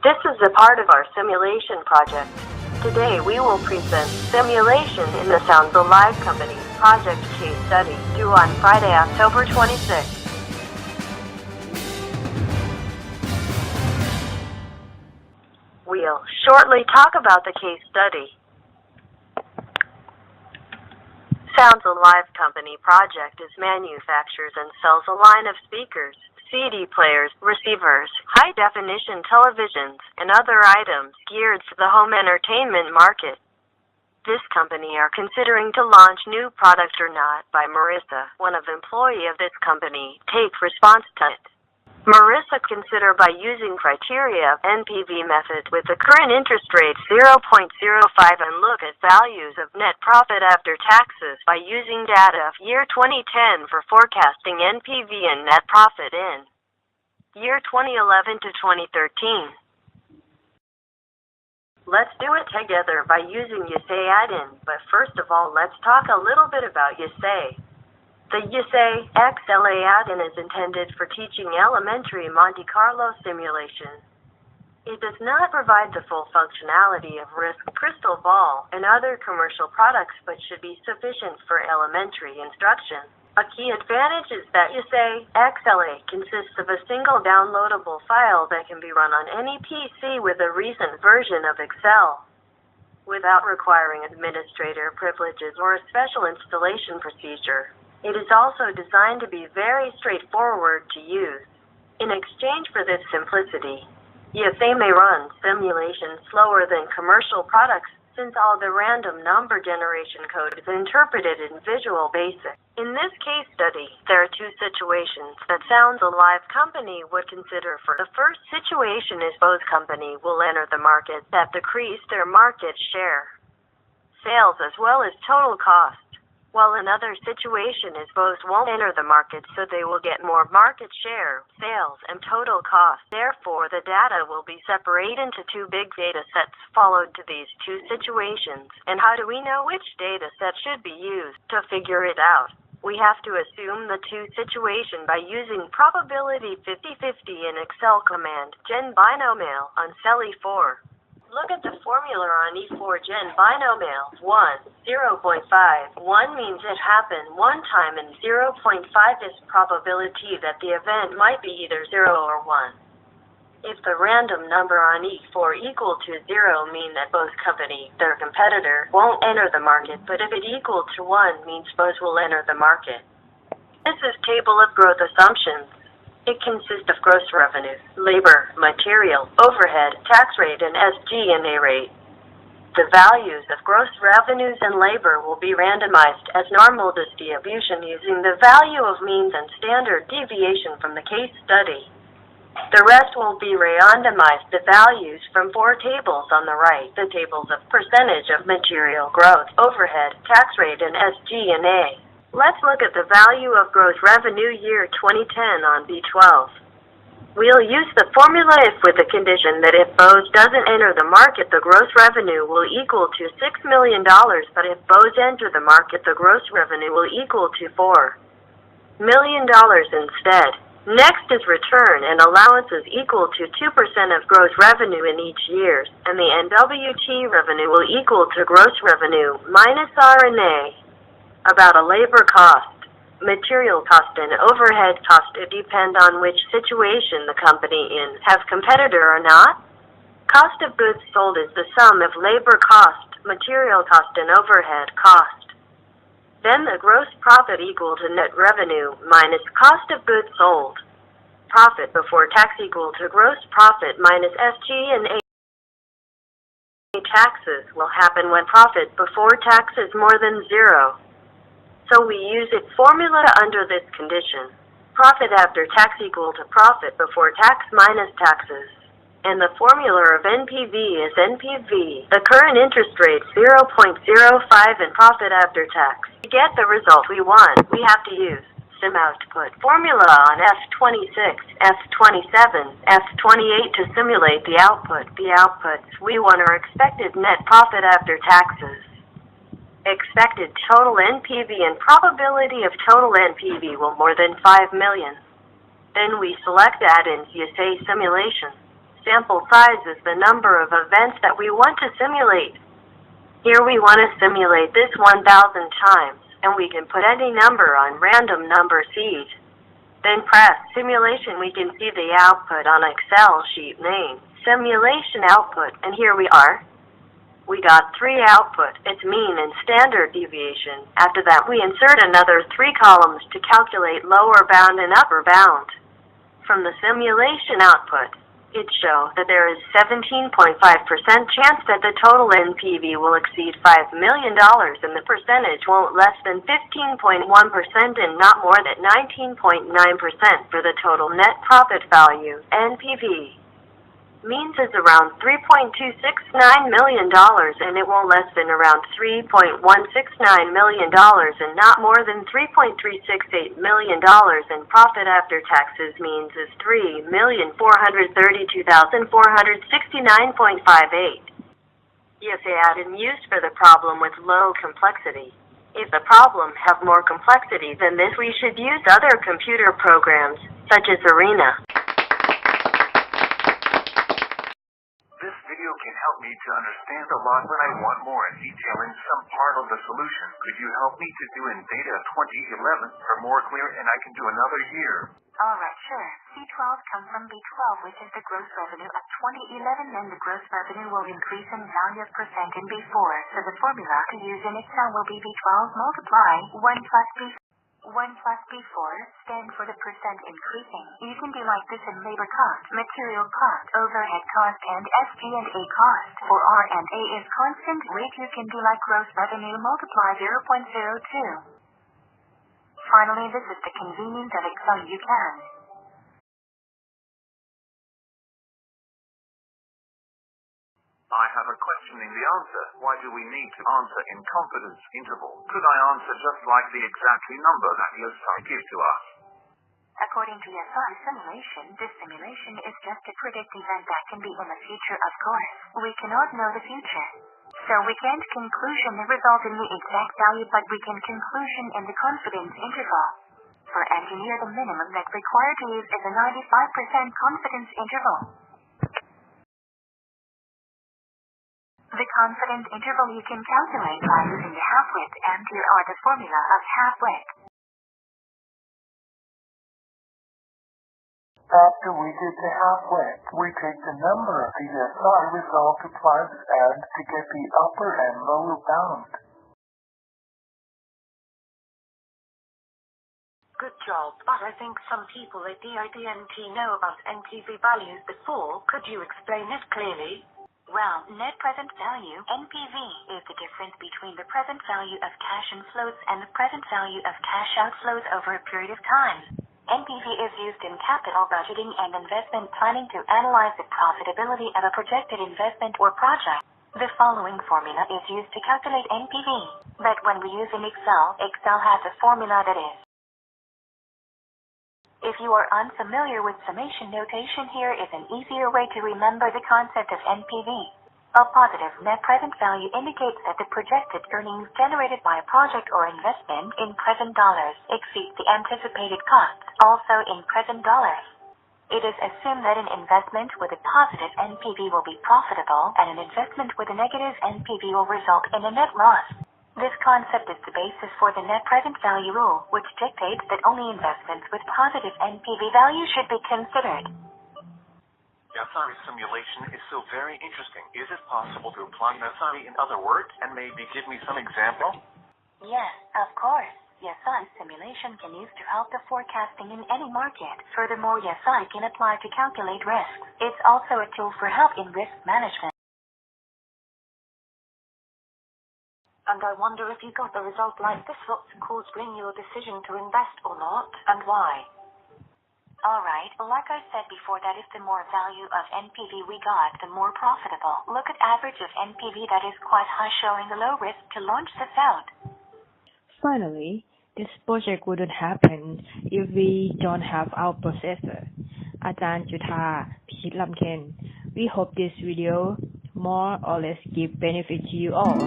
This is a part of our simulation project. Today we will present Simulation in the Sound Alive Company project case study due on Friday, October 26th. We'll shortly talk about the case study. Sounds Alive Company project is manufactures and sells a line of speakers, CD players, receivers, high-definition televisions, and other items geared for the home entertainment market. This company are considering to launch new product or not by Marissa, one of employee of this company, take response to it. Marissa consider by using criteria NPV method with the current interest rate 0.05 and look at values of net profit after taxes by using data of year 2010 for forecasting NPV and net profit in year 2011 to 2013. Let's do it together by using Yasai add-in, but first of all let's talk a little bit about Yasai. The Yasai XLA add-in is intended for teaching elementary Monte Carlo simulation. It does not provide the full functionality of Risk Crystal Ball and other commercial products, but should be sufficient for elementary instruction. A key advantage is that Yasai XLA consists of a single downloadable file that can be run on any PC with a recent version of Excel, without requiring administrator privileges or a special installation procedure. It is also designed to be very straightforward to use. In exchange for this simplicity, Yasai may run simulation slower than commercial products since all the random number generation code is interpreted in Visual Basic. In this case study, there are two situations that Sounds Alive Company would consider. For the first situation is both company will enter the market that decrease their market share, sales as well as total cost. While another situation is both won't enter the market, so they will get more market share, sales, and total cost. Therefore, the data will be separated into two big data sets followed to these two situations. And how do we know which data set should be used? To figure it out, we have to assume the two situation by using probability 50-50 in Excel command gen binomial on cell E4. Look at the formula on E4 gen binomial. 1, 0.5. 1 means it happened one time, and 0.5 is probability that the event might be either 0 or 1. If the random number on E4 equal to 0 mean that both company, their competitor, won't enter the market, but if it equal to 1 means both will enter the market. This is table of growth assumptions. It consists of gross revenue, labor, material, overhead, tax rate, and SG&A rate. The values of gross revenues and labor will be randomized as normal distribution using the value of means and standard deviation from the case study. The rest will be randomized the values from four tables on the right, the tables of percentage of material growth, overhead, tax rate, and SG&A. Let's look at the value of gross revenue year 2010 on B12. We'll use the formula if with the condition that if Bose doesn't enter the market, the gross revenue will equal to $6 million, but if Bose enter the market, the gross revenue will equal to $4 million instead. Next is return and allowances equal to 2% of gross revenue in each year, and the NWT revenue will equal to gross revenue minus R&A. About a labor cost, material cost, and overhead cost, it depend on which situation the company in, have competitor or not. Cost of goods sold is the sum of labor cost, material cost, and overhead cost. Then the gross profit equal to net revenue minus cost of goods sold. Profit before tax equal to gross profit minus SG&A. Taxes will happen when profit before tax is more than 0. So we use its formula under this condition. Profit after tax equal to profit before tax minus taxes. And the formula of NPV is NPV, the current interest rate 0.05 and profit after tax. To get the result we want, we have to use sim output formula on F26, F27, F28 to simulate the output. The outputs we want are expected net profit after taxes, expected total NPV, and probability of total NPV will more than 5 million. Then we select add-ins Yasai Simulation Sample size is the number of events that we want to simulate. Here we want to simulate this 1,000 times, and we can put any number on random number seed. Then press Simulation. We can see the output on Excel sheet named Simulation Output, and here we are. We got 3 output, its mean and standard deviation. After that, we insert another 3 columns to calculate lower bound and upper bound. From the simulation output, it shows that there is 17.5% chance that the total NPV will exceed $5 million, and the percentage won't less than 15.1% and not more than 19.9% for the total net profit value, NPV. Means is around $3.269 million, and it won't less than around $3.169 million and not more than $3.368 million, and profit after taxes means is $3,432,469.58. Yasai add-in used for the problem with low complexity. If the problem have more complexity than this, we should use other computer programs, such as Arena. Can help me to understand a lot when I want more detail in some part of the solution. Could you help me to do in data 2011 for more clear, and I can do another year? Alright, sure. C12 comes from B12, which is the gross revenue of 2011, and the gross revenue will increase in value of percent in B4. So the formula to use in Excel will be B12 multiply 1 plus B4. 1 plus B4 stand for the percent increasing. You can do like this in labor cost, material cost, overhead cost, and SG&A cost. For R&A is constant rate, you can do like gross revenue multiply 0.02. Finally, this is the convenience of Excel. You can I have a question in the answer. Why do we need to answer in confidence interval? Could I answer just like the exactly number that Yasai gives to us? According to Yasai Simulation, this simulation is just a predict event that can be in the future, of course. We cannot know the future. So we can't conclusion the result in the exact value, but we can conclusion in the confidence interval. For engineer, the minimum that required to use is a 95% confidence interval. The confidence interval you can calculate by using the half-width, and here are the formula of half-width. After we did the half-width, we take the number of the Yasai result applied and to get the upper and lower bound. Good job, but I think some people at DIDNT know about NPV values before. Could you explain it clearly? Well, net present value, NPV, is the difference between the present value of cash inflows and the present value of cash outflows over a period of time. NPV is used in capital budgeting and investment planning to analyze the profitability of a projected investment or project. The following formula is used to calculate NPV, but when we use in Excel, Excel has a formula that is. If you are unfamiliar with summation notation, here is an easier way to remember the concept of NPV. A positive net present value indicates that the projected earnings generated by a project or investment in present dollars exceeds the anticipated costs, also in present dollars. It is assumed that an investment with a positive NPV will be profitable, and an investment with a negative NPV will result in a net loss. This concept is the basis for the net present value rule, which dictates that only investments with positive NPV value should be considered. Yasai simulation is so very interesting. Is it possible to apply Yasai in other words, and maybe give me some example? Yes, of course. Yasai simulation can use to help the forecasting in any market. Furthermore, Yasai can apply to calculate risks. It's also a tool for help in risk management. And I wonder if you got a result like this, what's caused bring your decision to invest or not, and why? Alright, like I said before, that is the more value of NPV we got, the more profitable. Look at average of NPV that is quite high, showing a low risk to launch this out. Finally, this project wouldn't happen if we don't have our processor. อาจารย์จุฑา พิชิตลำเค็ญ We hope this video more or less give benefit to you all.